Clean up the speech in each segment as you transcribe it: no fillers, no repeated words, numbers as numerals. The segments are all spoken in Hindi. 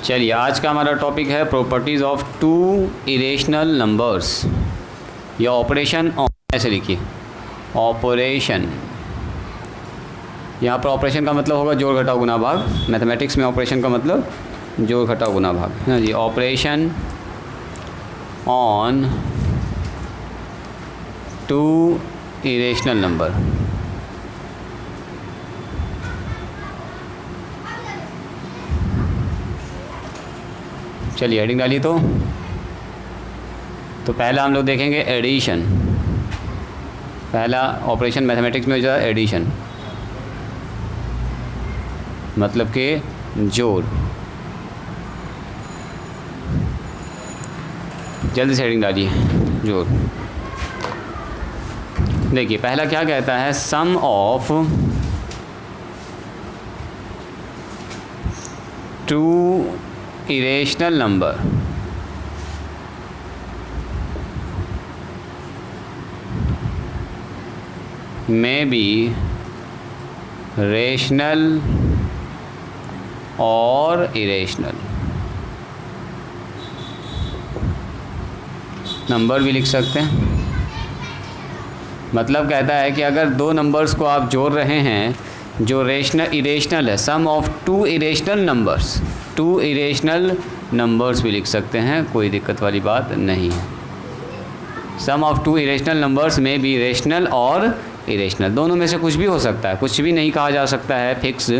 चलिए आज का हमारा टॉपिक है properties of two irrational numbers या ऑपरेशन ऑन, ऐसे लिखिए ऑपरेशन। यहाँ पर ऑपरेशन का मतलब होगा जोड़ घटाव गुना भाग। मैथमेटिक्स में ऑपरेशन का मतलब जोड़ घटाव गुना भाग है ना जी। Operation on two irrational number. चलिए हेडिंग डालिए। तो पहला हम लोग देखेंगे एडिशन। पहला ऑपरेशन मैथमेटिक्स में हो जाता है एडिशन, मतलब कि जोड़। जल्दी से हेडिंग डालिए जोड़। देखिए पहला क्या कहता है, sum of two irrational number में बी रेशनल और इरेशनल। नंबर भी लिख सकते हैं। मतलब कहता है कि अगर दो नंबर्स को आप जोड़ रहे हैं जो इरेशनल है, sum of two irrational numbers, two irrational numbers भी लिख सकते हैं, कोई दिक्कत वाली बात नहीं है। Sum of two irrational numbers में भी रेशनल और इरेशनल, दोनों में से कुछ भी हो सकता है। कुछ भी नहीं कहा जा सकता है फिक्स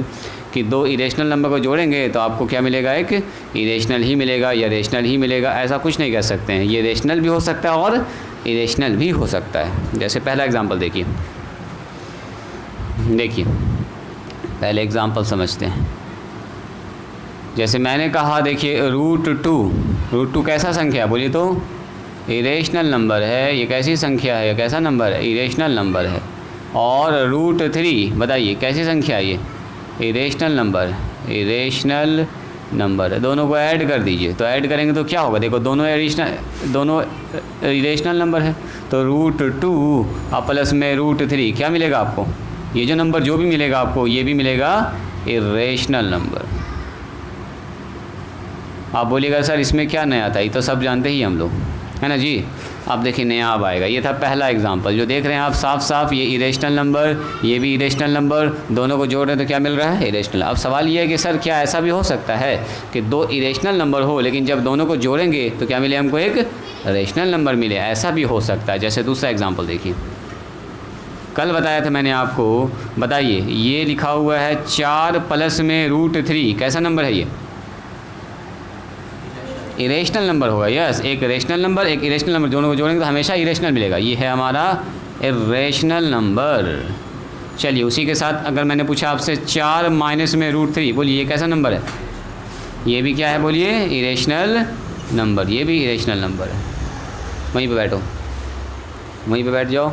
कि दो इरेशनल नंबर को जोड़ेंगे तो आपको क्या मिलेगा, एक इरेशनल ही मिलेगा या रेशनल ही मिलेगा, ऐसा कुछ नहीं कह सकते हैं। ये रेशनल भी हो सकता है और इरेशनल भी हो सकता है। जैसे पहला एग्जांपल देखिए पहले एग्जांपल समझते हैं। जैसे मैंने कहा, देखिए रूट टू कैसा संख्या, बोलिए तो इरेशनल नंबर है। ये कैसी संख्या है, कैसा नंबर है, इरेशनल नंबर है। और रूट 3 बताइए कैसी संख्या है, ये इरेशनल नंबर है। दोनों को ऐड कर दीजिए, तो ऐड करेंगे तो क्या होगा, देखो दोनों इरेशनल नंबर है। तो रूट 2 और प्लस में रूट 3 क्या मिलेगा आपको, ये जो नंबर जो भी मिलेगा आपको, ये भी मिलेगा इरेशनल नंबर। आप बोलिएगा सर इसमें क्या नया था, ये तो सब जानते ही हम लोग, है ना जी। अब देखिए नया अब आएगा। ये था पहला एग्जांपल जो देख रहे हैं आप साफ साफ, ये इरेशनल नंबर, ये भी इरेशनल नंबर, दोनों को जोड़ रहे हैं तो क्या मिल रहा है, इरेशनल। अब सवाल ये है कि सर क्या ऐसा भी हो सकता है कि दो इरेशनल नंबर हो लेकिन जब दोनों को जोड़ेंगे तो क्या मिले हमको, एक रेशनल नंबर मिले। ऐसा भी हो सकता है। जैसे दूसरा एग्जाम्पल देखिए, कल बताया था मैंने आपको, बताइए ये लिखा हुआ है 4 प्लस में रूट 3 कैसा नंबर है, ये इरेशनल नंबर होगा। यस, एक रेशनल नंबर एक इरेशनल नंबर, दोनों को जोड़ेंगे तो हमेशा इरेशनल मिलेगा। ये है हमारा इरेशनल नंबर। चलिए उसी के साथ अगर मैंने पूछा आपसे 4 माइनस में रूट 3, बोलिए ये कैसा नंबर है, ये भी क्या है, बोलिए इरेशनल नंबर। ये भी इरेशनल नंबर है। वहीं पे बैठो, वहीं पे बैठ जाओ।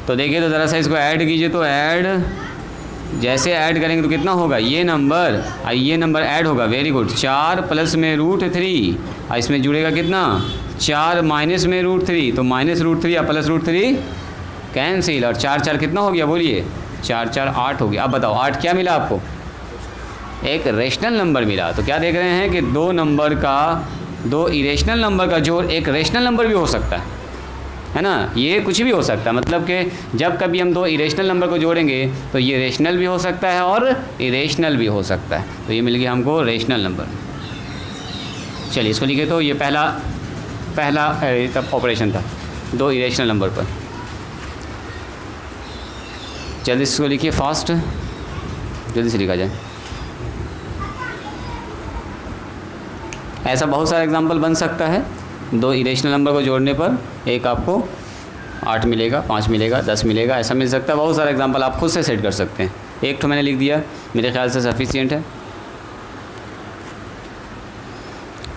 तो देखिए तो ज़रा सा इसको ऐड कीजिए। तो ऐड, जैसे ऐड करेंगे तो कितना होगा, ये नंबर ऐड होगा। Very good. 4 प्लस में रूट 3 और इसमें जुड़ेगा कितना, 4 माइनस में रूट 3, तो माइनस रूट 3 या प्लस रूट 3 कैंसिल। और 4 4 कितना हो गया, बोलिए 4 4 8 हो गया। अब बताओ 8 क्या मिला आपको, एक रेशनल नंबर मिला। तो क्या देख रहे हैं कि दो इरेशनल नंबर का जोड़ एक रेशनल नंबर भी हो सकता है ना। ये कुछ भी हो सकता है, मतलब कि जब कभी हम दो इरेशनल नंबर को जोड़ेंगे तो ये रेशनल भी हो सकता है और इरेशनल भी हो सकता है। तो ये मिल गया हमको रेशनल नंबर। चलिए इसको लिखे। तो ये पहला तब ऑपरेशन था दो इरेशनल नंबर पर। जल्दी इसको लिखिए, फास्ट जल्दी से लिखा जाए। ऐसा बहुत सारा एग्जांपल बन सकता है। दो इरेशनल नंबर को जोड़ने पर एक आपको 8 मिलेगा, 5 मिलेगा, 10 मिलेगा, ऐसा मिल सकता है। बहुत सारा एग्जांपल आप खुद से सेट कर सकते हैं। एक तो मैंने लिख दिया, मेरे ख्याल से सफिशिएंट है।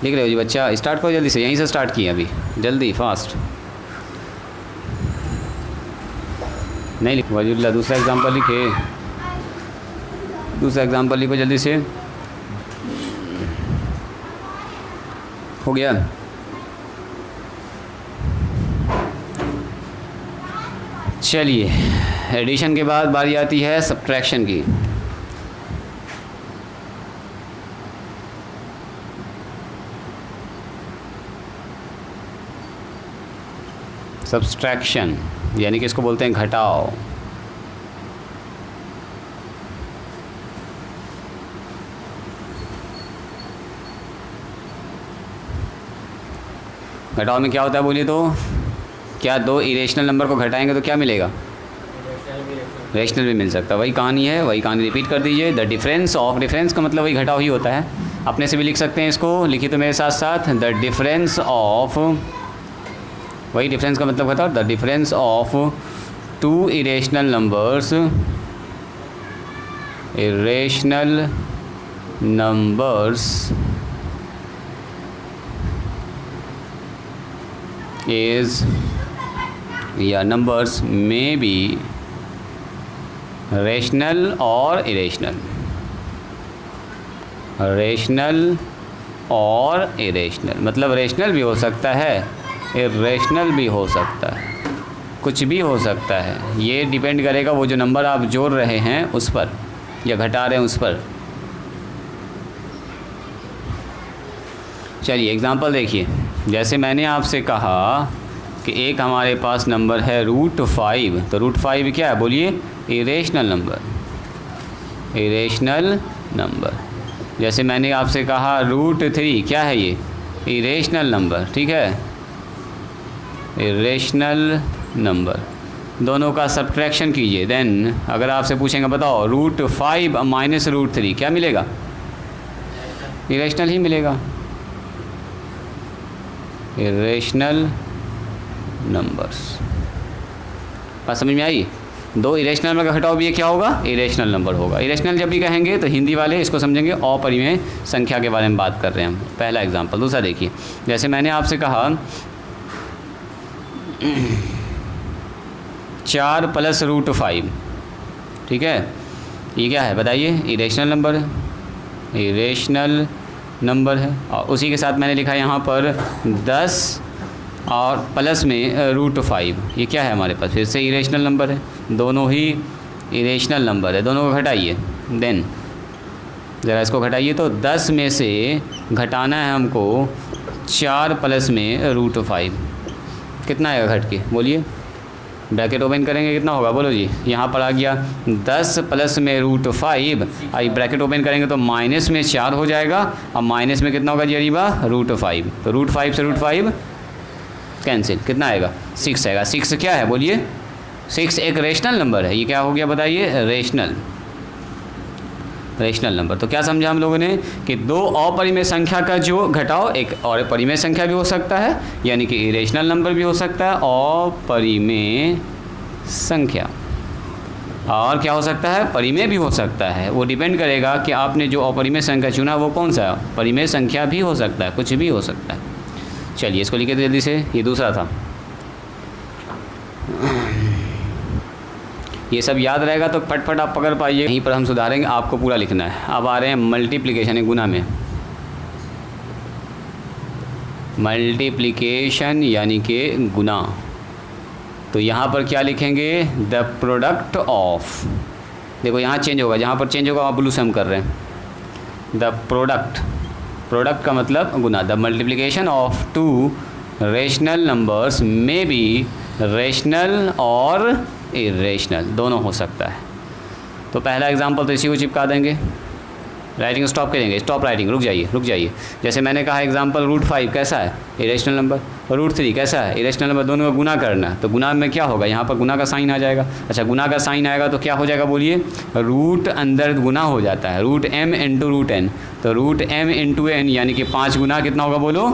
लिख रहे हो जी बच्चा, स्टार्ट करो जल्दी से, यहीं से स्टार्ट किए अभी, जल्दी फास्ट। नहीं लिखो वजूल्ला, दूसरा एग्जांपल लिखे, दूसरा एग्जांपल लिखो जल्दी से। हो गया। चलिए एडिशन के बाद बारी आती है सब्ट्रैक्शन की। सब्सट्रैक्शन यानी कि इसको बोलते हैं घटाव। घटाव में क्या होता है बोलिए तो? क्या दो इरेशनल नंबर को घटाएंगे तो क्या मिलेगा? रेशनल भी मिल सकता है। वही कहानी है, वही कहानी रिपीट कर दीजिए। द डिफरेंस ऑफ, डिफरेंस का मतलब वही घटाव ही होता है। अपने से भी लिख सकते हैं इसको, लिखिए तो मेरे साथ साथ। द डिफरेंस ऑफ, वही डिफरेंस का मतलब घटाव। The difference of two irrational numbers, irrational numbers is या numbers may be rational और irrational, rational और irrational मतलब rational भी हो सकता है, irrational भी हो सकता है, कुछ भी हो सकता है। ये डिपेंड करेगा वो जो नंबर आप जोड़ रहे हैं उस पर या घटा रहे हैं उस पर। चलिए एग्ज़ाम्पल देखिए। जैसे मैंने आपसे कहा कि एक हमारे पास नंबर है √5, तो √5 क्या है बोलिए? Irrational number, irrational number. जैसे मैंने आपसे कहा √3 क्या है? ये इरेशनल नंबर, ठीक है, इरेशनल नंबर। दोनों का सब्ट्रैक्शन कीजिए। देन अगर आपसे पूछेंगे बताओ √5 माइनस √3 क्या मिलेगा? इरेशनल ही मिलेगा, इरेशनल नंबर्स। बात समझ में आई? दो इरेशनल नंबर का घटाव भी ये क्या होगा? इरेशनल नंबर होगा। इरेशनल जब भी कहेंगे तो हिंदी वाले इसको समझेंगे अपरिमेय संख्या के बारे में बात कर रहे हैं हम। पहला एग्जांपल। दूसरा देखिए, जैसे मैंने आपसे कहा 4 + √5, ठीक है, ये क्या है बताइए? इरेशनल नंबर है, इरेशनल नंबर है। और उसी के साथ मैंने लिखा यहाँ पर 10 और प्लस में √5, ये क्या है हमारे पास? फिर से इरेशनल नंबर है, दोनों ही इरेशनल नंबर है। दोनों को घटाइए। देन ज़रा इसको घटाइए तो 10 में से घटाना है हमको 4 प्लस में √5, कितना आएगा घट के बोलिए? ब्रैकेट ओपन करेंगे कितना होगा बोलो जी? यहाँ पर आ गया 10 प्लस में √5, आई ब्रैकेट ओपन करेंगे तो माइनस में 4 हो जाएगा। अब माइनस में कितना होगा जी अरीबा? √5, तो √5 से √5 कैंसिल, कितना आएगा? 6 आएगा। 6 क्या है बोलिए? 6 एक रेशनल नंबर है। ये क्या हो गया बताइए? Rational, rational number. तो क्या समझा हम लोगों ने कि दो अपरिमेय संख्या का जो घटाव एक और परिमेय संख्या भी हो सकता है, यानी कि इरेशनल नंबर भी हो सकता है, अपरिमेय संख्या, और क्या हो सकता है? परिमेय भी हो सकता है। वो डिपेंड करेगा कि आपने जो अपरिमेय संख्या चुना वो कौन सा है। परिमेय संख्या भी हो सकता है, कुछ भी हो सकता है। चलिए इसको लिखे जल्दी से। ये दूसरा था, ये सब याद रहेगा तो फटफट आप पकड़ पाइए। यहीं पर हम सुधारेंगे, आपको पूरा लिखना है। अब आ रहे हैं मल्टीप्लिकेशन, गुना में। मल्टीप्लिकेशन यानी कि गुना। तो यहाँ पर क्या लिखेंगे? द प्रोडक्ट ऑफ, देखो यहाँ चेंज होगा, जहाँ पर चेंज होगा वहाँ ब्लू से हम कर रहे हैं। द प्रोडक्ट, प्रोडक्ट का मतलब गुना। The multiplication of 2 rational numbers may be rational और इरेशनल, दोनों हो सकता है। तो पहला एग्जांपल तो इसी को चिपका देंगे। राइटिंग स्टॉप करेंगे, स्टॉप राइटिंग, रुक जाइए रुक जाइए। जैसे मैंने कहा एग्जांपल √5 कैसा है? Irrational number. और √3 कैसा है? Irrational number. दोनों का गुना करना है, तो गुना में क्या होगा? यहाँ पर गुना का साइन आ जाएगा। अच्छा, गुना का साइन आएगा तो क्या हो जाएगा बोलिए? रूट अंदर गुना हो जाता है, √m × √n, तो √m × n यानी कि 5 गुना कितना होगा बोलो?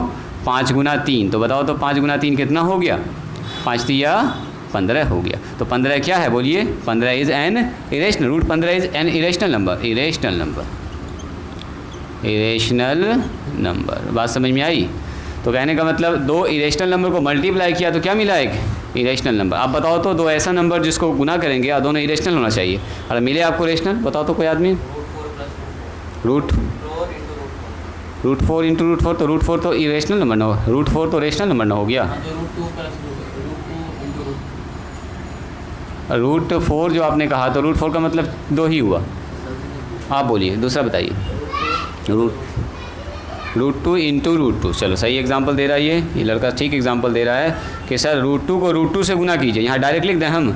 5 गुना 3। तो बताओ तो 5 गुना 3 कितना हो गया? 5 या 15 हो गया। तो 15 क्या है बोलिए? 15 is an irrational, √15 is an irrational number, irrational number, irrational number. बात समझ में आई? तो कहने का मतलब दो इरेशनल नंबर को मल्टीप्लाई किया तो क्या मिला? एक इरेशनल नंबर। आप बताओ तो दो ऐसा नंबर जिसको गुना करेंगे और दोनों इरेशनल होना चाहिए, और मिले आपको रेशनल। बताओ तो कोई आदमी? √4 × √4, तो √4 तो इरेशनल नंबर ना हो, √4 तो रेशनल नंबर ना हो गया। √4 जो आपने कहा तो √4 का मतलब 2 ही हुआ। आप बोलिए दूसरा बताइए। √2 इंटू √2। चलो सही एग्जांपल दे रहा है ये लड़का ठीक एग्जांपल दे रहा है कि सर √2 को √2 से गुना कीजिए। यहाँ डायरेक्ट लिख दें हम,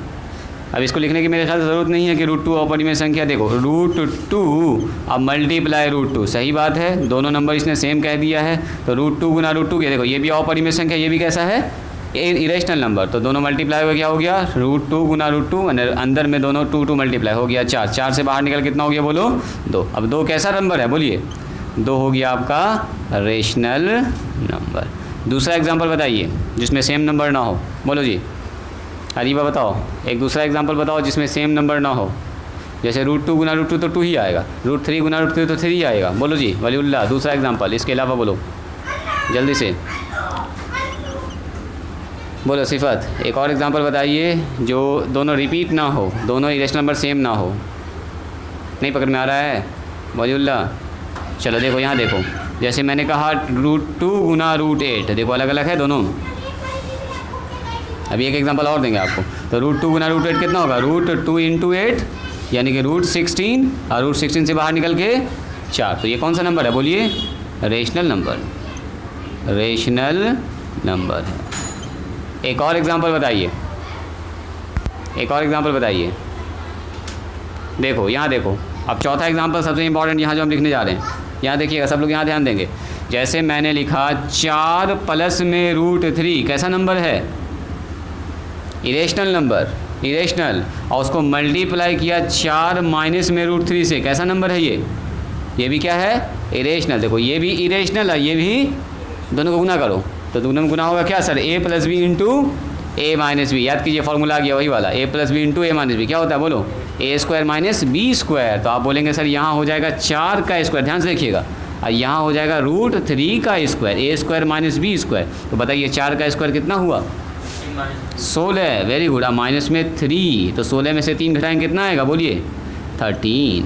अब इसको लिखने की मेरे ख्याल से ज़रूरत नहीं है कि √2 अपरिमेय संख्या। देखो √2 अब मल्टीप्लाई √2, सही बात है, दोनों नंबर इसने सेम कह दिया है, तो √2 गुना √2 क्या, देखो ये भी अपरिमेय संख्या, ये भी कैसा है, इरेशनल नंबर, तो दोनों मल्टीप्लाई हो, क्या हो गया, √2 गुना √2, अंदर में दोनों 2 मल्टीप्लाई हो गया 4, 4 से बाहर निकल कितना हो गया बोलो 2। अब 2 कैसा नंबर है बोलिए, 2 हो गया आपका रेशनल नंबर। दूसरा एग्जांपल बताइए जिसमें सेम नंबर ना हो, बोलो जी अरीबा बताओ, एक दूसरा एग्जांपल बताओ जिसमें सेम नंबर ना हो। जैसे √2 गुना √2 तो 2 ही आएगा, √3 गुना √3 तो 3 ही आएगा। बोलो जी वलीउल्लाह, दूसरा एग्जांपल, इसके अलावा बोलो जल्दी से, बोलो सिफत, एक और एग्जांपल बताइए जो दोनों रिपीट ना हो, दोनों इरेशनल नंबर सेम ना हो। नहीं पकड़ में आ रहा है वलीउल्लाह? चलो देखो यहाँ देखो, जैसे मैंने कहा √2 गुना √8, देखो अलग अलग है दोनों। अभी एक एग्जांपल और देंगे आपको, तो √2 गुना √8 कितना होगा, √2 इंटू 8 यानी कि √16, और √16 से बाहर निकल के 4, तो ये कौन सा नंबर है बोलिए, रेशनल नंबर, रेशनल नंबर है। एक और एग्जांपल बताइए, एक और एग्जांपल बताइए। देखो यहाँ देखो, अब चौथा एग्जांपल सबसे इंपॉर्टेंट यहाँ जो हम लिखने जा रहे हैं, यहाँ देखिएगा सब लोग यहाँ ध्यान देंगे। जैसे मैंने लिखा 4 प्लस में √3 कैसा नंबर है, इरेशनल नंबर, इरेशनल, और उसको मल्टीप्लाई किया 4 माइनस में √3 से, कैसा नंबर है ये भी क्या है, इरेशनल। देखो ये भी इरेशनल है, ये भी, दोनों को गुना करो तो दोनों में गुना होगा क्या sir, a + b into a - b, याद कीजिए फॉर्मूला आ गया वही वाला, a + b into a - b क्या होता है बोलो, a² - b²। तो आप बोलेंगे सर यहाँ हो जाएगा 4 का स्क्वायर, ध्यान से देखिएगा, और यहाँ हो जाएगा √3 का स्क्वायर, a² - b²। तो बताइए 4 का स्क्वायर कितना हुआ, 16, वेरी गुड। अब माइनस में 3, तो 16 में से 3 घटाएंगे कितना आएगा बोलिए, 13।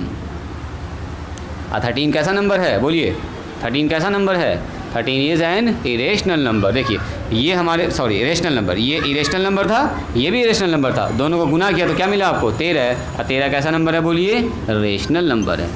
13 कैसा नंबर है बोलिए, 13 कैसा नंबर है, 13 इज़ एन इरेशनल नंबर। देखिए ये हमारे इरेशनल नंबर, ये इरेशनल नंबर था, ये भी इरेशनल नंबर था, दोनों को गुना किया तो क्या मिला आपको 13, और 13 कैसा नंबर है बोलिए, रेशनल नंबर है।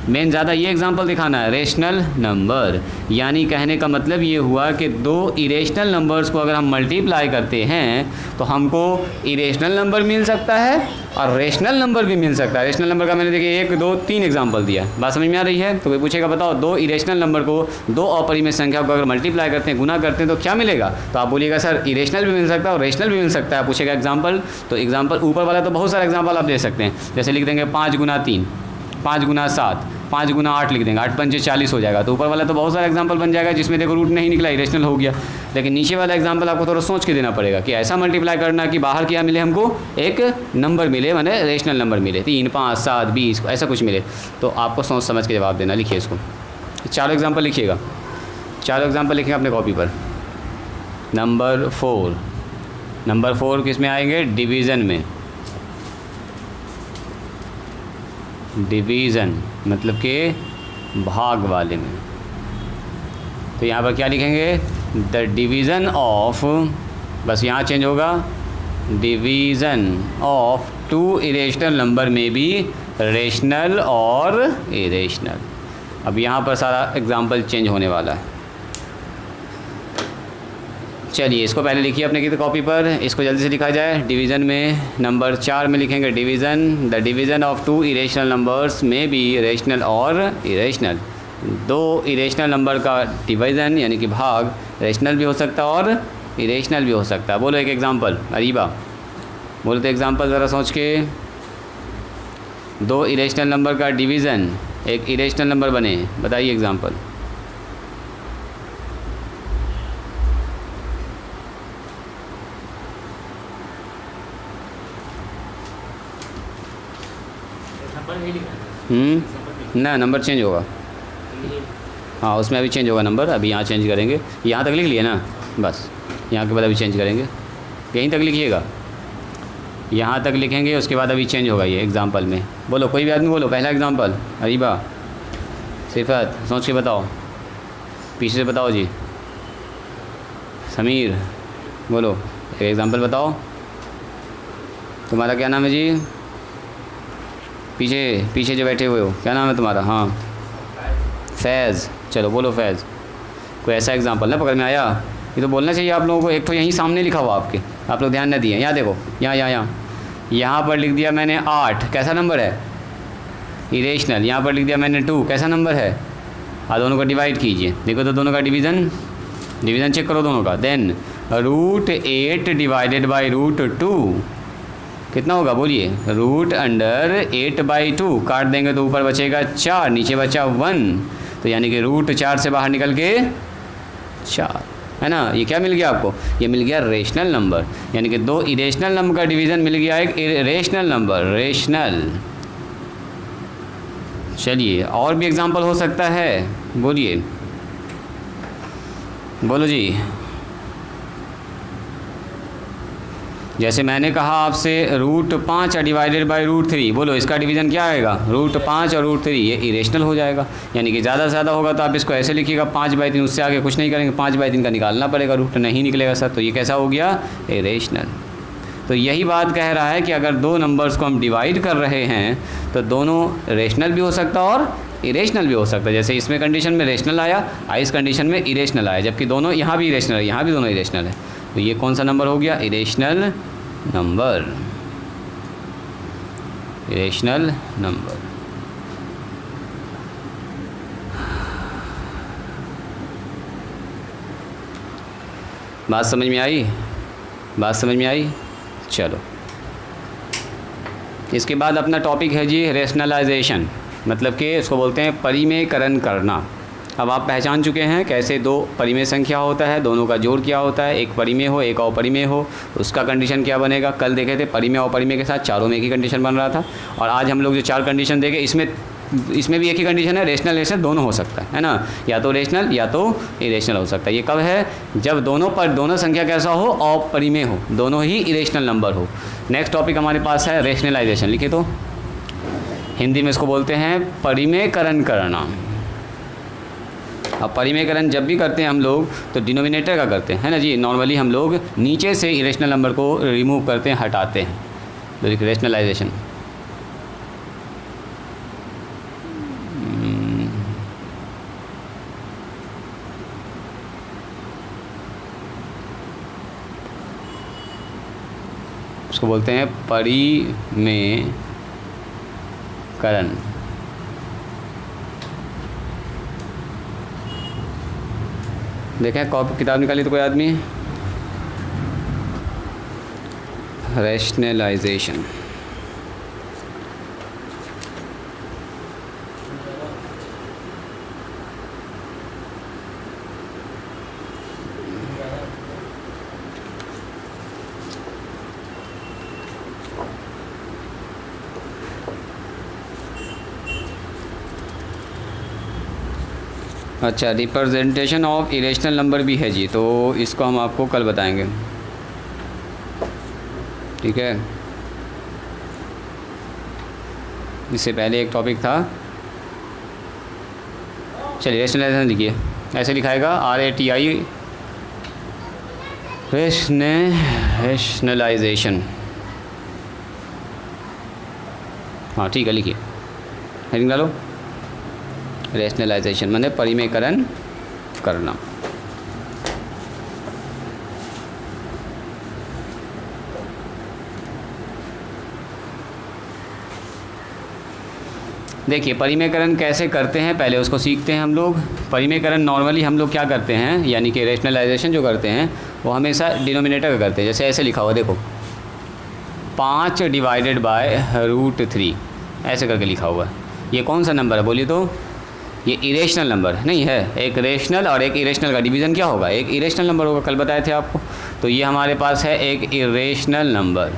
मेन ज़्यादा ये एग्जांपल दिखाना है, रेशनल नंबर, यानी कहने का मतलब ये हुआ कि 2 इरेशनल नंबर्स को अगर हम मल्टीप्लाई करते हैं तो हमको इरेशनल नंबर मिल सकता है और रेशनल नंबर भी मिल सकता है। रेशनल नंबर का मैंने देखिए 1, 2, 3 एग्जांपल दिया, बात समझ में आ रही है। तो कोई पूछेगा बताओ 2 इरेशनल नंबर को 2 अपरिमेय संख्या को अगर मल्टीप्लाई करते हैं, गुना करते हैं तो क्या मिलेगा, तो आप बोलिएगा सर इरेशनल भी मिल सकता है और रेशनल भी मिल सकता है। पूछेगा एग्जाम्पल, तो एग्जाम्पल ऊपर वाला तो बहुत सारा एग्जाम्पल आप दे सकते हैं, जैसे लिख देंगे 5 गुना 3, 5 गुना 7, 5 गुना 8 लिख देंगे, 8 पंचे 40 हो जाएगा। तो ऊपर वाला तो बहुत सारा एग्जांपल बन जाएगा जिसमें देखो रूट नहीं निकला, इरेशनल हो गया। लेकिन नीचे वाला एग्जांपल आपको थोड़ा सोच के देना पड़ेगा कि ऐसा मल्टीप्लाई करना कि बाहर क्या मिले हमको, एक नंबर मिले, माने रेशनल नंबर मिले, 3, 5, 7, 20 ऐसा कुछ मिले। तो आपको सोच समझ के जवाब देना। लिखिए इसको, 4 एग्जाम्पल लिखिएगा, 4 एग्जाम्पल लिखिएगा अपने कॉपी पर। नंबर 4 किस में आएंगे, डिवीज़न में। डिवीज़न मतलब के भाग वाले में। तो यहाँ पर क्या लिखेंगे, द डिवीज़न ऑफ, बस यहाँ चेंज होगा, डिवीज़न ऑफ 2 इरेशनल नंबर में भी रेशनल और इरेशनल। अब यहाँ पर सारा एग्जाम्पल चेंज होने वाला है। चलिए इसको पहले लिखिए अपने की कॉपी पर, इसको जल्दी से लिखा जाए। डिवीज़न में नंबर 4 में लिखेंगे division, the division of 2 irrational numbers में भी रेशनल और इरेशनल। 2 इरेशनल नंबर का डिवीज़न यानी कि भाग रेशनल भी हो सकता है और इरेशनल भी हो सकता है। बोलो एक एग्जांपल, अरीबा बोलो तो एग्जांपल ज़रा सोच के। 2 इरेशनल नंबर का डिवीज़न एक इरेशनल नंबर बने, बताइए एग्जांपल। ना नंबर चेंज होगा, हाँ उसमें अभी चेंज होगा नंबर, अभी यहाँ चेंज करेंगे। यहाँ तक लिख लिए ना, बस यहाँ के बाद अभी चेंज करेंगे, यहीं तक लिखिएगा, यहाँ तक लिखेंगे, उसके बाद अभी चेंज होगा ये एग्जांपल में। बोलो कोई भी आदमी बोलो, पहला एग्जांपल। अरीबा, सिफत, सोच के बताओ, पीछे से बताओ जी। समीर बोलो एक एग्जांपल बताओ। तुम्हारा क्या नाम है जी, पीछे जो बैठे हुए हो क्या नाम है तुम्हारा? हाँ फैज़, चलो बोलो फैज़। कोई ऐसा एग्जांपल ना पकड़ में आया? ये तो बोलना चाहिए आप लोगों को। एक तो यहीं सामने लिखा हुआ आपके, आप लोग ध्यान न दिए। यहाँ देखो, यहाँ पर लिख दिया मैंने 8, कैसा नंबर है? इरेशनल। यहाँ पर लिख दिया मैंने 2, कैसा नंबर है? दोनों का डिवाइड कीजिए, देखो तो दोनों का डिवीज़न चेक करो दोनों का। देन √8 डिवाइडेड बाई √2 कितना होगा बोलिए? √8/2 काट देंगे तो ऊपर बचेगा 4, नीचे बचा 1, तो यानी कि √4 से बाहर निकल के 4, है ना। ये क्या मिल गया आपको? ये मिल गया रेशनल नंबर, यानी कि 2 इरेशनल नंबर का डिवीज़न मिल गया एक रेशनल नंबर, रेशनल। चलिए और भी एग्जांपल हो सकता है, बोलिए, बोलो जी। जैसे मैंने कहा आपसे √5 डिवाइडेड बाई √3, बोलो इसका डिवीज़न क्या आएगा? √5 और √3, ये इरेशनल हो जाएगा। यानी कि ज़्यादा से ज़्यादा होगा तो आप इसको ऐसे लिखिएगा 5/3, उससे आगे कुछ नहीं करेंगे, 5/3 का निकालना पड़ेगा, रूट नहीं निकलेगा सर, तो ये कैसा हो गया? इरेशनल। तो यही बात कह रहा है कि अगर 2 नंबर्स को हम डिवाइड कर रहे हैं तो दोनों रेशनल भी हो सकता और इरेशनल भी हो सकता है। जैसे इसमें कंडीशन में रेशनल आया, इस कंडीशन में इरेशनल आया, जबकि दोनों यहाँ भी इरेशनल है, यहाँ भी दोनों इरेशनल है, तो ये कौन सा नंबर हो गया? Irrational number, irrational number. बात समझ में आई? बात समझ में आई? चलो, इसके बाद अपना टॉपिक है जी रेशनलाइजेशन, मतलब कि इसको बोलते हैं परिमेयकरण करना। अब आप पहचान चुके हैं कैसे 2 परिमेय संख्या होता है, दोनों का जोड़ क्या होता है, एक परिमेय हो एक अपरिमेय हो, उसका कंडीशन क्या बनेगा। कल देखे थे परिमेय और अपरिमेय के साथ चारों में एक ही कंडीशन बन रहा था, और आज हम लोग जो 4 कंडीशन देखे इसमें भी एक ही कंडीशन है, रेशनल रेशनल दोनों हो सकता है ना, या तो रेशनल या तो इरेशनल हो सकता है। ये कब है? जब दोनों संख्या कैसा हो? अपरिमेय हो, दोनों ही इरेशनल नंबर हो। नेक्स्ट टॉपिक हमारे पास है रेशनलाइजेशन, लिखे तो हिंदी में इसको बोलते हैं परिमेयकरण करना। अब परिमेयकरण जब भी करते हैं हम लोग तो डिनोमिनेटर का करते हैं, है ना जी। नॉर्मली हम लोग नीचे से इरेशनल नंबर को रिमूव करते हैं, हटाते हैं, तो रेशनलाइजेशन। उसको बोलते हैं परिमेयकरण। देखें कॉपी किताब निकाली तो कोई आदमी, रेशनलाइजेशन। अच्छा, रिप्रेजेंटेशन ऑफ इरेशनल नंबर भी है जी, तो इसको हम आपको कल बताएंगे, ठीक है। इससे पहले एक टॉपिक था, चलिए रेशनलाइजेशन लिखिए, ऐसे लिखाएगा RATI, रेशनलाइजेशन। हाँ ठीक है, लिखिए, हेडिंग डालो, रेशनलाइजेशन माने परिमेयकरण करना। देखिए परिमेयकरण कैसे करते हैं, पहले उसको सीखते हैं हम लोग। परिमेयकरण नॉर्मली हम लोग क्या करते हैं, यानी कि रेशनलाइजेशन जो करते हैं वो हमेशा डिनोमिनेटर का करते हैं। जैसे ऐसे लिखा हुआ देखो, 5 डिवाइडेड बाय √3, ऐसे करके लिखा हुआ है। ये कौन सा नंबर है बोलिए तो? ये इरेशनल नंबर नहीं है, एक रेशनल और एक इरेशनल का डिवीज़न क्या होगा? एक इरेशनल नंबर होगा, कल बताए थे आपको। तो ये हमारे पास है एक इरेशनल नंबर।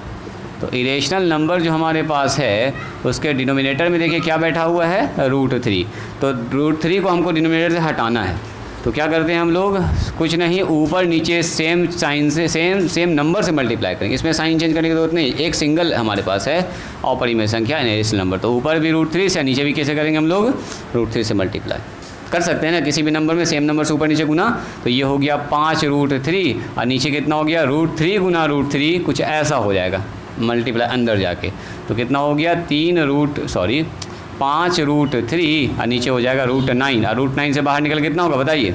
तो इरेशनल नंबर जो हमारे पास है उसके डिनोमिनेटर में देखिए क्या बैठा हुआ है? √3। तो √3 को हमको डिनोमिनेटर से हटाना है, तो क्या करते हैं हम लोग? कुछ नहीं, ऊपर नीचे सेम साइन से सेम नंबर से मल्टीप्लाई करेंगे। इसमें साइन चेंज करने की जरूरत नहीं, एक सिंगल हमारे पास है अपरिमेय संख्या इरेशनल नंबर, तो ऊपर भी √3 से, नीचे भी कैसे करेंगे हम लोग? √3 से मल्टीप्लाई कर सकते हैं ना, किसी भी नंबर में सेम नंबर से ऊपर नीचे गुना। तो ये हो गया 5√3 और नीचे कितना हो गया? √3 गुना √3, कुछ ऐसा हो जाएगा मल्टीप्लाई अंदर जाके। तो कितना हो गया? 5√3 और नीचे हो जाएगा √9 और √9 से बाहर निकल कितना होगा बताइए,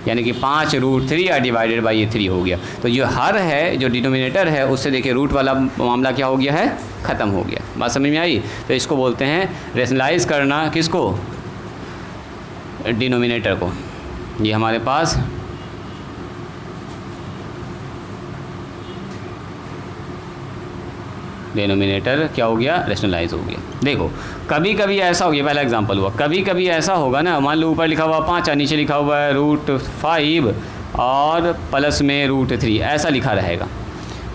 यानी कि 5√3 और डिवाइडेड बाई ये 3 हो गया। तो जो हर है जो डिनोमिनेटर है उससे देखिए रूट वाला मामला क्या हो गया है, ख़त्म हो गया। बात समझ में आई। तो इसको बोलते हैं रेशनलाइज करना, किसको, डिनोमिनेटर को। ये हमारे पास डिनोमिनेटर क्या हो गया, रेशनलाइज हो गया। देखो कभी कभी ऐसा हो गया, पहला एग्जांपल हुआ, कभी कभी ऐसा होगा ना, मान लो ऊपर लिखा हुआ 5 और नीचे लिखा हुआ है √5 और प्लस में √3, ऐसा लिखा रहेगा,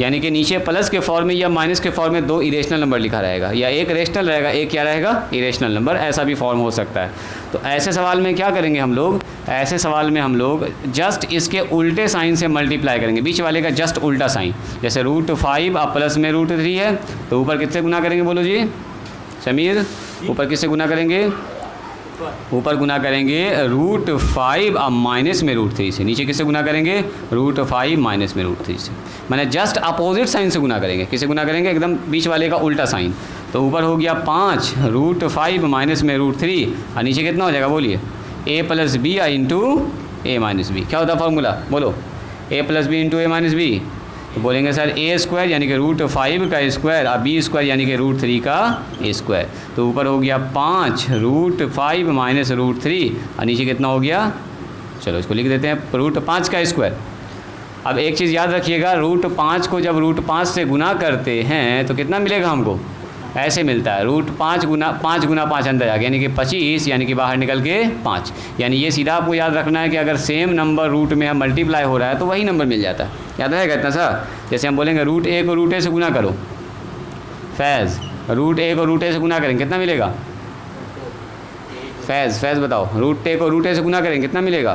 यानी कि नीचे प्लस के फॉर्म में या माइनस के फॉर्म में 2 इरेशनल नंबर लिखा रहेगा, या एक रेशनल रहेगा, एक क्या रहेगा, इरेशनल नंबर, ऐसा भी फॉर्म हो सकता है। तो ऐसे सवाल में क्या करेंगे हम लोग, ऐसे सवाल में हम लोग जस्ट इसके उल्टे साइन से मल्टीप्लाई करेंगे, बीच वाले का जस्ट उल्टा साइन। जैसे √5 अब प्लस में √3 है तो ऊपर किससे गुना करेंगे, बोलो जी समीर, ऊपर किससे गुना करेंगे, ऊपर गुना करेंगे √5 अब माइनस में √3 से, नीचे किससे गुना करेंगे, √5 माइनस में √3 से, मैंने जस्ट अपोजिट साइन से गुना करेंगे। किससे गुना करेंगे, एकदम बीच वाले का उल्टा साइन। तो ऊपर हो गया 5 √5 माइनस में √3 और नीचे कितना हो जाएगा बोलिए, a + b into a - b। क्या होता है फॉर्मूला, बोलो, a + b into a - b। तो बोलेंगे सर a² यानी कि √5 का स्क्वायर और b² यानी कि √3 का स्क्वायर। तो ऊपर हो गया 5 √5 माइनस √3 और नीचे कितना हो गया, चलो इसको लिख देते हैं √5 का स्क्वायर। अब एक चीज़ याद रखिएगा, √5 को जब √5 से गुना करते हैं तो कितना मिलेगा हमको, ऐसे मिलता है √5 गुना 5 गुना 5 अंदर आ गया, यानी कि 25, यानी कि बाहर निकल के 5। यानी ये सीधा आपको याद रखना है कि अगर सेम नंबर रूट में हम मल्टीप्लाई हो रहा है तो वही नंबर मिल जाता है, याद रहेगा इतना सा। जैसे हम बोलेंगे √a को √a से गुना करो, फैज़ √a को √a से गुना करेंगे कितना मिलेगा, फैज़ बताओ, √a को √a से गुना करेंगे कितना मिलेगा,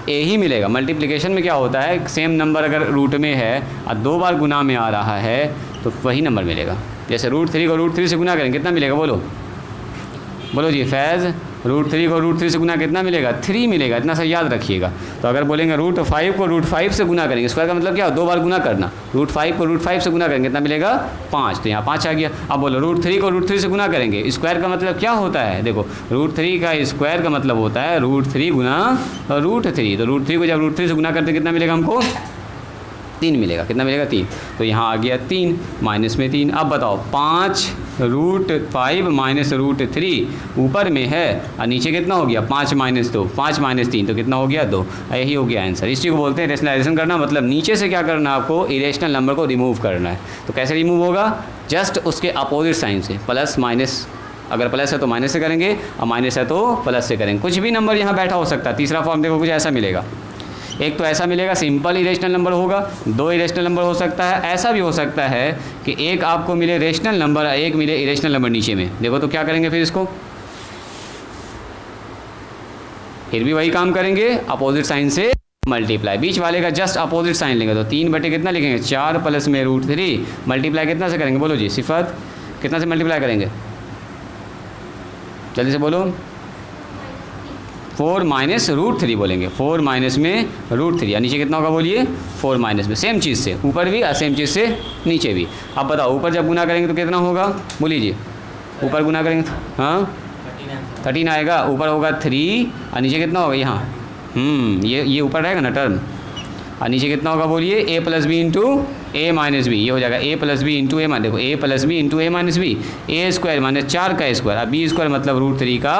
a ही मिलेगा। मल्टीप्लिकेशन में क्या होता है, सेम नंबर अगर रूट में है और 2 बार गुना में आ रहा है तो वही नंबर मिलेगा। जैसे √3 को √3 से गुना करेंगे कितना मिलेगा, बोलो बोलो जी फैज़, √3 को √3 से गुना कितना मिलेगा, 3 मिलेगा, इतना सा याद रखिएगा। तो अगर बोलेंगे √5 को √5 से गुना करेंगे, स्क्वायर का मतलब क्या हो, 2 बार गुना करना, √5 को √5 से गुना करेंगे कितना मिलेगा, 5, तो यहाँ 5 आ गया। अब बोलो √3 को √3 से गुना करेंगे, स्क्वायर का मतलब क्या होता है, देखो √3 का स्क्वायर का मतलब होता है √3 गुना √3। तो √3 को जब √3 से गुना करते कितना मिलेगा हमको, 3 मिलेगा, कितना मिलेगा, 3। तो यहाँ आ गया 3 माइनस में 3। अब बताओ 5 √5 माइनस √3 ऊपर में है और नीचे कितना हो गया, 5 माइनस 2, 5 माइनस 3 तो कितना हो गया, 2। यही हो गया आंसर। इसी को बोलते हैं रेशनलाइजेशन करना, मतलब नीचे से क्या करना है आपको, इरेशनल नंबर को रिमूव करना है। तो कैसे रिमूव होगा, जस्ट उसके अपोजिट साइन से, प्लस माइनस, अगर प्लस है तो माइनस से करेंगे और माइनस है तो प्लस से करेंगे। कुछ भी नंबर यहाँ बैठा हो सकता है। तीसरा फॉर्म देखो कुछ ऐसा मिलेगा, एक तो ऐसा मिलेगा सिंपल इरेशनल नंबर होगा, 2 इरेशनल नंबर हो सकता है, ऐसा भी हो सकता है कि एक आपको मिले रेशनल नंबर, एक मिले इरेशनल नंबर नीचे में। देखो तो क्या करेंगे फिर इसको, फिर भी वही काम करेंगे, अपोजिट साइन से मल्टीप्लाई, बीच वाले का जस्ट अपोजिट साइन लेंगे। तो 3 बटे कितना लिखेंगे, 4 प्लस में √3 मल्टीप्लाई कितना से करेंगे, बोलो जी सिफत, कितना से मल्टीप्लाई करेंगे, जल्दी से बोलो, 4 माइनस √3 बोलेंगे, 4 माइनस में √3 या नीचे कितना होगा बोलिए, 4 माइनस में, सेम चीज़ से ऊपर भी और सेम चीज़ से नीचे भी। अब बताओ ऊपर जब गुना करेंगे तो कितना होगा, बोलिए जी, ऊपर गुना करेंगे तो हाँ 13 आएगा, ऊपर होगा 3 और नीचे कितना होगा यहाँ, ये ऊपर रहेगा ना टर्म, और नीचे कितना होगा बोलिए, a + b into a - b, ये हो जाएगा a + b इंटू a, देखो a + b into a - b, a² माने 4 का स्क्वायर, अब b² मतलब √3 का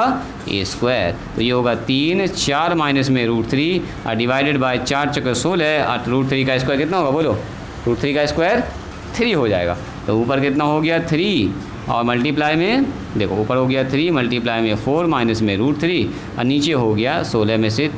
a²। तो ये होगा 3, 4 माइनस में √3 और डिवाइडेड बाय 4 × 16 और √3 का स्क्वायर कितना होगा, बोलो √3 का स्क्वायर 3 हो जाएगा। तो ऊपर कितना हो गया 3 और मल्टीप्लाई में देखो ऊपर हो गया 3 मल्टीप्लाई में 4 माइनस में √3 और नीचे हो गया 16 में से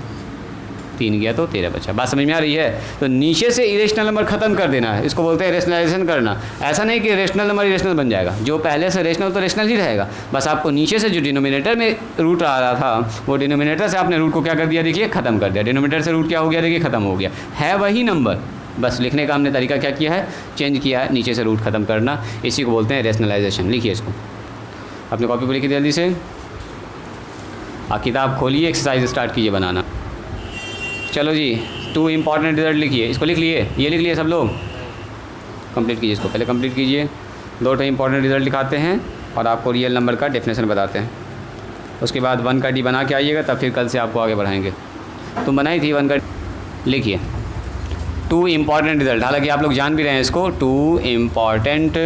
3 गया तो 13 बचा। बात समझ में आ रही है। तो नीचे से इरेशनल नंबर खत्म कर देना है, इसको बोलते हैं रेशनलाइजेशन करना। ऐसा नहीं कि रेशनल नंबर इरेशनल बन जाएगा, जो पहले से रेशनल तो रेशनल ही रहेगा, बस आपको नीचे से जो डिनोमिनेटर में रूट आ रहा था वो डिनोमिनेटर से आपने रूट को क्या कर दिया, देखिए खत्म कर दिया। डिनोमिनेटर से रूट क्या हो गया, देखिए खत्म हो गया, है वही नंबर, बस लिखने का हमने तरीका क्या किया है, चेंज किया है, नीचे से रूट खत्म करना, इसी को बोलते हैं रेशनलाइजेशन। लिखिए इसको, अपने कॉपी पर लिखिए जल्दी से, किताब खोलिए, एक्सरसाइज स्टार्ट कीजिए बनाना। चलो जी 2 इंपॉर्टेंट रिजल्ट लिखिए, इसको लिख लिए, ये लिख लिए सब लोग, कंप्लीट कीजिए इसको, पहले कंप्लीट कीजिए। 2 इंपॉर्टेंट रिजल्ट लिखाते हैं और आपको रियल नंबर का डेफिनेशन बताते हैं। उसके बाद 1 का डी बना के आइएगा, तब फिर कल से आपको आगे बढ़ाएंगे। तुम बनाई थी 1 का, लिखिए 2 इम्पॉर्टेंट रिजल्ट, हालांकि आप लोग जान भी रहे हैं इसको, 2 इम्पॉर्टेंट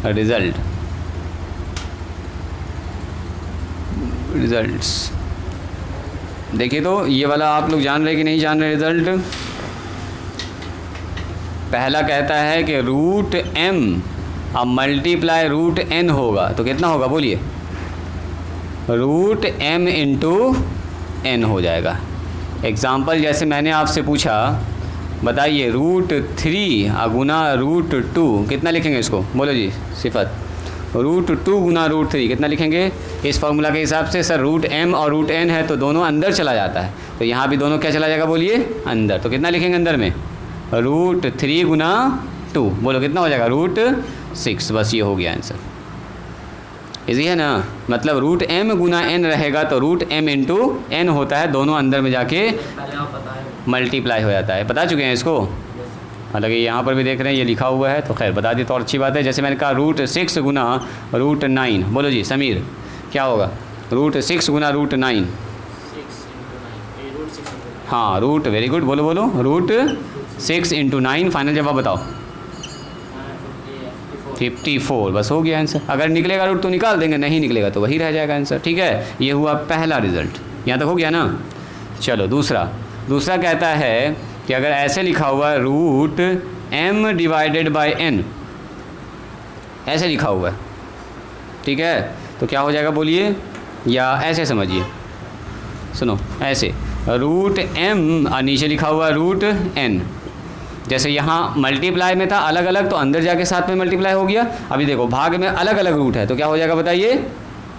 रिजल्ट्स। देखिए तो ये वाला आप लोग जान रहे कि नहीं जान रहे रिजल्ट। पहला कहता है कि रूट m अब मल्टीप्लाई रूट n होगा तो कितना होगा बोलिए, रूट m इंटू n हो जाएगा। एग्ज़ाम्पल जैसे मैंने आपसे पूछा, बताइए रूट 3 गुना रूट 2 कितना लिखेंगे इसको, बोलो जी सिफत। रूट 2 गुना रूट 3 कितना लिखेंगे, इस फॉर्मूला के हिसाब से सर रूट m और रूट n है तो दोनों अंदर चला जाता है, तो यहाँ भी दोनों क्या चला जाएगा बोलिए, अंदर। तो कितना लिखेंगे अंदर में, रूट 3 गुना 2, बोलो कितना हो जाएगा, रूट 6। बस ये हो गया आंसर। इजी है ना, मतलब रूट m गुना n रहेगा तो रूट m इंटू n होता है, दोनों अंदर में जाके मल्टीप्लाई हो जाता है। बता चुके हैं इसको, हालांकि यहाँ पर भी देख रहे हैं ये लिखा हुआ है, तो खैर बता दी तो और अच्छी बात है। जैसे मैंने कहा रूट 6 गुना रूट 9, बोलो जी समीर क्या होगा, रूट 6 गुना रूट 9, हाँ रूट, वेरी गुड, बोलो बोलो, रूट 6 इंटू 9, फाइनल जवाब बताओ, 54। बस हो गया आंसर। अगर निकलेगा रूट तो निकाल देंगे, नहीं निकलेगा तो वही रह जाएगा आंसर। ठीक है, ये हुआ पहला रिजल्ट, यहाँ तक हो गया ना। चलो दूसरा कहता है कि अगर ऐसे लिखा हुआ root m divided by n, ऐसे लिखा हुआ है, ठीक है, तो क्या हो जाएगा बोलिए, या ऐसे समझिए, सुनो ऐसे रूट m और नीचे लिखा हुआ रूट n। जैसे यहाँ मल्टीप्लाई में था अलग अलग, तो अंदर जाके साथ में मल्टीप्लाई हो गया। अभी देखो भाग में अलग अलग रूट है, तो क्या हो जाएगा बताइए,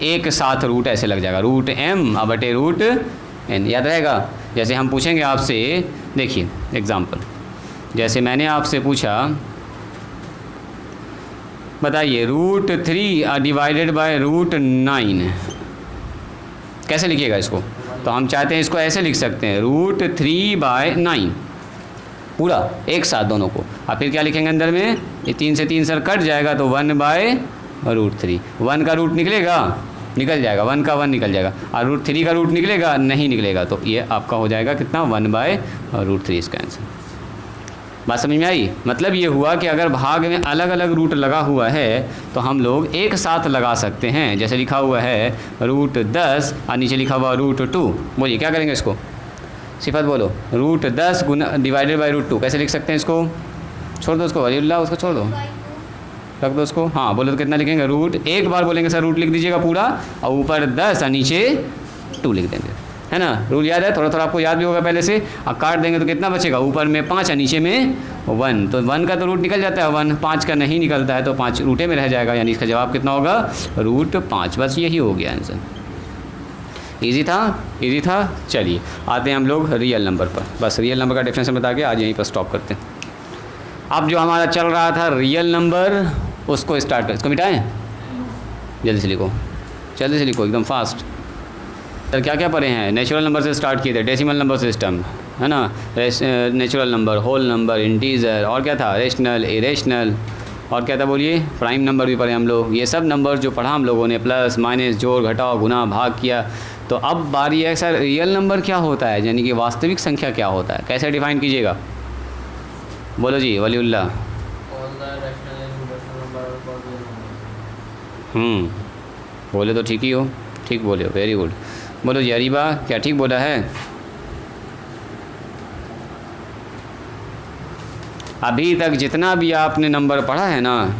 एक साथ रूट ऐसे लग जाएगा, रूट m बटे रूट n, याद रहेगा। जैसे हम पूछेंगे आपसे, देखिए एग्जाम्पल, जैसे मैंने आपसे पूछा, बताइए रूट 3 डिवाइडेड बाय रूट 9 कैसे लिखिएगा इसको, तो हम चाहते हैं इसको ऐसे लिख सकते हैं, रूट 3 बाय 9 पूरा एक साथ दोनों को। अब फिर क्या लिखेंगे अंदर में, ये 3 से 3 सर कट जाएगा तो 1 बाय रूट 3, 1 का रूट निकलेगा, निकल जाएगा, 1 का 1 निकल जाएगा, और रूट 3 का रूट निकलेगा, नहीं निकलेगा, तो ये आपका हो जाएगा कितना, 1 बाय रूट 3 इसका आंसर। बात समझ में आई, मतलब ये हुआ कि अगर भाग में अलग अलग रूट लगा हुआ है तो हम लोग एक साथ लगा सकते हैं। जैसे लिखा हुआ है रूट 10 और नीचे लिखा हुआ रूट 2, बोलिए क्या करेंगे इसको, सिफत बोलो, रूट 10 गुना डिवाइडेड बाई रूट 2 कैसे लिख सकते हैं इसको, छोड़ दो उसको, वलीउल्लाह उसको छोड़ दो, रख दो उसको। हाँ बोलो तो कितना लिखेंगे, रूट, एक बार बोलेंगे सर रूट लिख दीजिएगा पूरा, और ऊपर 10 और नीचे 2 लिख देंगे, है ना, रूल याद है, थोड़ा थोड़ा आपको याद भी होगा पहले से। और काट देंगे तो कितना बचेगा, ऊपर में 5 और नीचे में 1, तो 1 का तो रूट निकल जाता है 1, 5 का नहीं निकलता है, तो 5 रूटे में रह जाएगा, यानी इसका जवाब कितना होगा, रूट 5। बस यही हो गया आंसर। इजी था। चलिए आते हैं हम लोग रियल नंबर पर, बस रियल नंबर का डेफिनेशन बता के आज यहीं पर स्टॉप करते हैं। अब जो हमारा चल रहा था रियल नंबर, उसको स्टार्ट कर, इसको मिटाएं, जल्दी से लिखो एकदम फास्ट। सर क्या क्या पढ़े हैं, नेचुरल नंबर से स्टार्ट किए थे, डेसिमल नंबर सिस्टम, है ना, natural number, whole number, integer, और क्या था, रेशनल, इरेशनल, और क्या था बोलिए, प्राइम नंबर भी पढ़े हम लोग। ये सब नंबर जो पढ़ा हम लोगों ने, प्लस माइनस, जोड़ घटाओ गुना भाग किया। तो अब बारी है सर रियल नंबर क्या होता है, यानी कि वास्तविक संख्या क्या होता है, कैसे डिफाइन कीजिएगा, बोलो जी वलीउल्लाह। बोले तो ठीक ही हो, ठीक बोले हो, वेरी गुड। बोलो जी अरीबा, क्या ठीक बोला है? अभी तक जितना भी आपने नंबर पढ़ा है ना,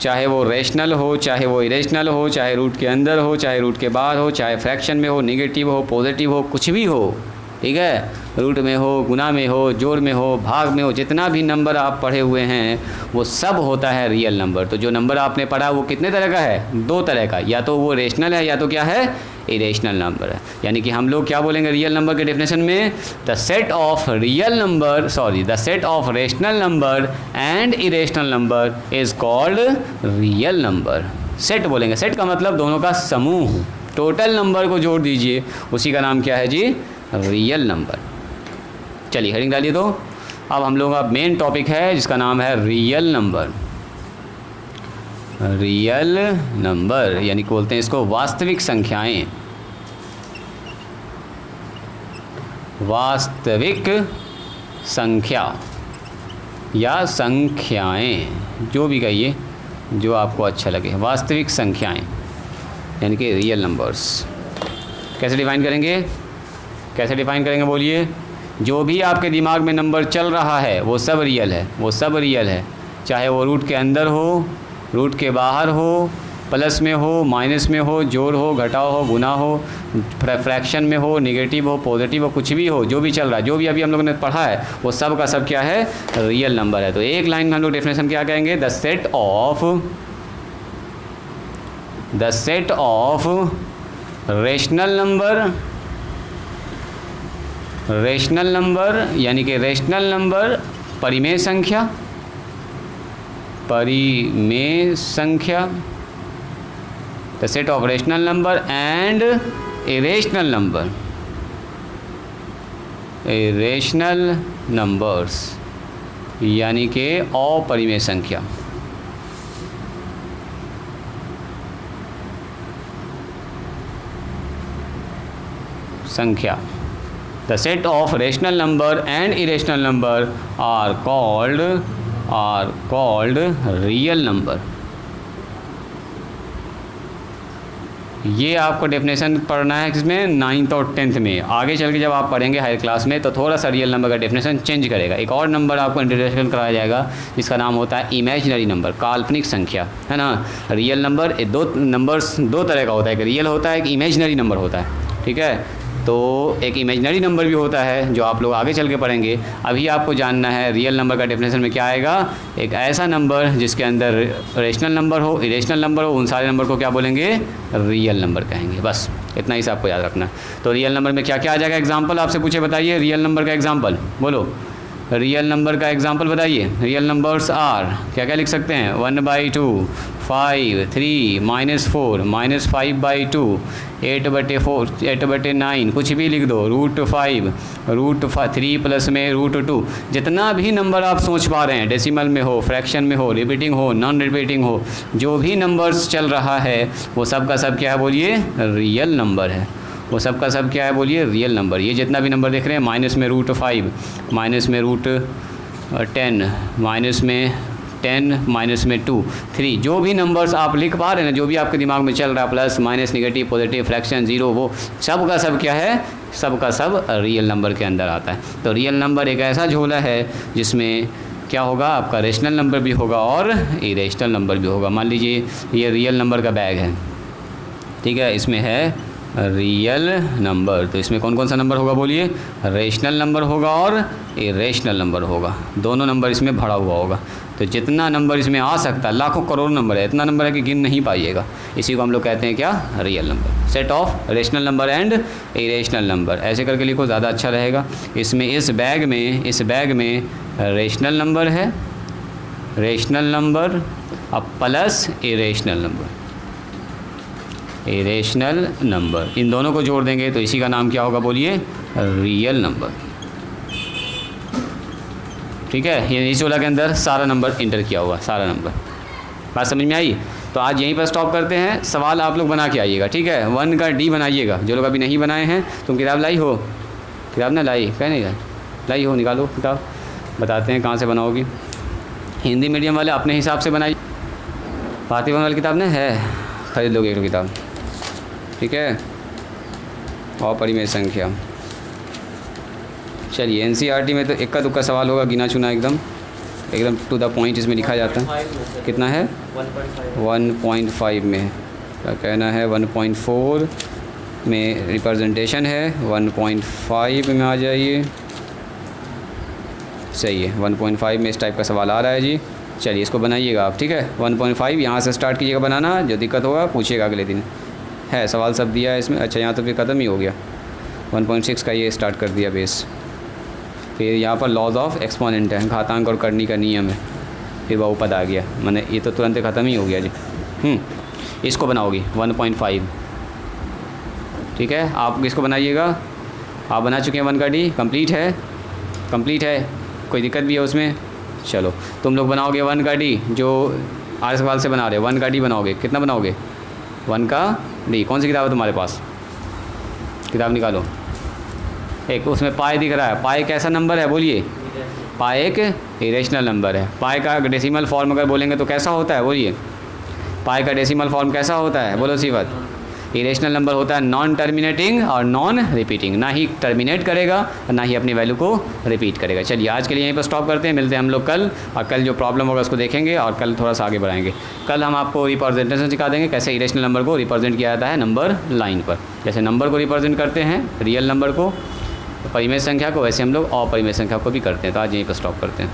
चाहे वो रेशनल हो, चाहे वो इरेशनल हो, चाहे रूट के अंदर हो, चाहे रूट के बाहर हो, चाहे फ्रैक्शन में हो, नेगेटिव हो, पॉजिटिव हो, कुछ भी हो, ठीक है, रूट में हो, गुना में हो, जोड़ में हो, भाग में हो, जितना भी नंबर आप पढ़े हुए हैं वो सब होता है रियल नंबर। तो जो नंबर आपने पढ़ा वो कितने तरह का है, 2 तरह का, या तो वो रेशनल है या तो क्या है, इरेशनल नंबर है। यानी कि हम लोग क्या बोलेंगे रियल नंबर के डेफिनेशन में, the set of rational number and irrational number is called real number. Set बोलेंगे, सेट का मतलब दोनों का समूह, टोटल नंबर को जोड़ दीजिए, उसी का नाम क्या है जी, रियल नंबर। चलिए हेडिंग डालिए। तो अब हम लोगों का मेन टॉपिक है जिसका नाम है रियल नंबर। रियल नंबर, यानी कि बोलते हैं इसको वास्तविक संख्याएं। वास्तविक संख्या या संख्याएं, जो भी कहिए, जो आपको अच्छा लगे। वास्तविक संख्याएं यानी कि रियल नंबर्स। कैसे डिफाइन करेंगे, कैसे डिफाइन करेंगे बोलिए? जो भी आपके दिमाग में नंबर चल रहा है वो सब रियल है, वो सब रियल है, चाहे वो रूट के अंदर हो, रूट के बाहर हो, प्लस में हो, माइनस में हो, जोड़ हो, घटाव हो, गुना हो, फ्रैक्शन में हो, नेगेटिव हो, पॉजिटिव हो, कुछ भी हो, जो भी चल रहा है, जो भी अभी हम लोगों ने पढ़ा है वो सब का सब क्या है? रियल नंबर है। तो एक लाइन में हम लोग डेफिनेशन क्या कहेंगे? The set of rational number यानी कि रेशनल नंबर परिमेय संख्या, the set of rational number and irrational numbers यानी कि अपरिमेय संख्या। The set of rational number and irrational number are called real number। ये आपको डेफिनेशन पढ़ना है किसमें? 9th और 10th में। आगे चल के जब आप पढ़ेंगे हायर क्लास में तो थोड़ा सा रियल नंबर का डेफिनेशन चेंज करेगा। एक और नंबर आपको इंट्रोडक्शन कराया जाएगा जिसका नाम होता है इमेजिनरी नंबर, काल्पनिक संख्या, है ना। रियल नंबर दो नंबर्स दो तरह का होता है, एक रियल होता है, एक इमेजिनरी नंबर होता है, ठीक है। तो एक इमेजिनरी नंबर भी होता है जो आप लोग आगे चल के पढ़ेंगे। अभी आपको जानना है रियल नंबर का डेफिनेशन में क्या आएगा? एक ऐसा नंबर जिसके अंदर रेशनल नंबर हो, इरेशनल नंबर हो, उन सारे नंबर को क्या बोलेंगे? रियल नंबर कहेंगे। बस इतना ही आपको याद रखना है। तो रियल नंबर में क्या क्या आ जाएगा? एग्जाम्पल आपसे पूछे, बताइए रियल नंबर का एग्जाम्पल बोलो। रियल नंबर का एग्जाम्पल बताइए। रियल नंबर्स आर, क्या क्या लिख सकते हैं? 1/2, 5, 3, -4, -5/2, 8/4, 8/9, कुछ भी लिख दो। √5, √3 प्लस में √2, जितना भी नंबर आप सोच पा रहे हैं, डेसिमल में हो, फ्रैक्शन में हो, रिपीटिंग हो, नॉन रिपीटिंग हो, जो भी नंबर्स चल रहा है वो सब का सब क्या है बोलिए? रियल नंबर है। वो सब का सब क्या है बोलिए? Real number. ये जितना भी नंबर देख रहे हैं, माइनस में √5, माइनस में √10, माइनस में 10, माइनस में 2, 3, जो भी नंबर्स आप लिख पा रहे हैं, जो भी आपके दिमाग में चल रहा है, plus minus negative positive fraction zero, वो सब का सब क्या है? सब का सब रियल नंबर के अंदर आता है। तो रियल नंबर एक ऐसा झोला है जिसमें क्या होगा? आपका रेशनल नंबर भी होगा और इरेशनल नंबर भी होगा। मान लीजिए ये रियल नंबर का बैग है, ठीक है, इसमें है रियल नंबर, तो इसमें कौन कौन सा नंबर होगा बोलिए? रेशनल नंबर होगा और इरेशनल नंबर होगा, दोनों नंबर इसमें भरा हुआ होगा। तो जितना नंबर इसमें आ सकता है, लाखों करोड़ नंबर है, इतना नंबर है कि गिन नहीं पाइएगा। इसी को हम लोग कहते हैं क्या? Real number. Set of rational number and irrational number, ऐसे करके लिखो, ज़्यादा अच्छा रहेगा। इसमें इस बैग में रेशनल नंबर है, रेशनल नंबर अब प्लस इरेशनल नंबर, इन दोनों को जोड़ देंगे तो इसी का नाम क्या होगा बोलिए? रियल नंबर, ठीक है। ये इस वाला के अंदर सारा नंबर इंटर किया हुआ, सारा नंबर। बात समझ में आई? तो आज यहीं पर स्टॉप करते हैं। सवाल आप लोग बना के आइएगा, ठीक है। 1 का D बनाइएगा। जो लोग अभी नहीं बनाए हैं, तुम किताब लाई हो? किताब ना लाई? कह नहीं लाई हो? निकालो किताब, बताते हैं कहाँ से बनाओगी। हिंदी मीडियम वाले अपने हिसाब से बनाइए। फातिमा वाली किताब ना है, खरीद लोगे एक किताब, ठीक है। और परिमेय संख्या, चलिए NCERT में तो इक्का दुक्का सवाल होगा, गिना चुना एकदम टू द पॉइंट इसमें लिखा जाता है। कितना है? 1.5 में क्या कहना है? 1.4 में रिप्रेजेंटेशन है, 1.5 में आ जाइए, सही है। 1.5 में इस टाइप का सवाल आ रहा है जी। चलिए इसको बनाइएगा आप, ठीक है। 1.5 यहाँ से स्टार्ट कीजिएगा बनाना, जो दिक्कत होगा पूछिएगा अगले दिन। है सवाल सब दिया है इसमें। अच्छा, यहाँ तो फिर ख़त्म ही हो गया। 1.6 का ये स्टार्ट कर दिया बेस। फिर यहाँ पर लॉज ऑफ एक्सपोनेंट है, घातांक और करनी का नियम है। फिर बहुपद आ गया, मैंने ये तो तुरंत ख़त्म ही हो गया जी। इसको बनाओगी 1.5, ठीक है। आप इसको बनाइएगा। आप बना चुके हैं 1 का D, कंप्लीट है, कोई दिक्कत भी है उसमें? चलो तुम लोग बनाओगे 1 का D, जो आर सवाल से बना रहे हो, 1 का डी बनाओगे, कितना बनाओगे 1 का डी। कौन सी किताब है तुम्हारे पास, किताब निकालो। एक उसमें पाई दिख रहा है, पाई कैसा नंबर है बोलिए, पाई एक इरेशनल नंबर है। पाई का डेसिमल फॉर्म अगर बोलेंगे तो कैसा होता है बोलिए, पाई का डेसिमल फॉर्म कैसा होता है बोलो सिफत। इरेशनल नंबर होता है नॉन टर्मिनेटिंग और नॉन रिपीटिंग, ना ही टर्मिनेट करेगा और ना ही अपनी वैल्यू को रिपीट करेगा। चलिए आज के लिए यहीं पर स्टॉप करते हैं, मिलते हैं हम लोग कल, और कल जो प्रॉब्लम होगा उसको देखेंगे और कल थोड़ा सा आगे बढ़ाएंगे। कल हम आपको रिप्रेजेंटेशन सिखा देंगे कैसे इरेशनल नंबर को रिप्रेजेंट किया जाता है नंबर लाइन पर। जैसे नंबर को रिप्रेजेंट करते हैं रियल नंबर को, परिमेय संख्या को, वैसे हम लोग अपरिमेय संख्या को भी करते हैं। तो आज यहीं पर स्टॉप करते हैं।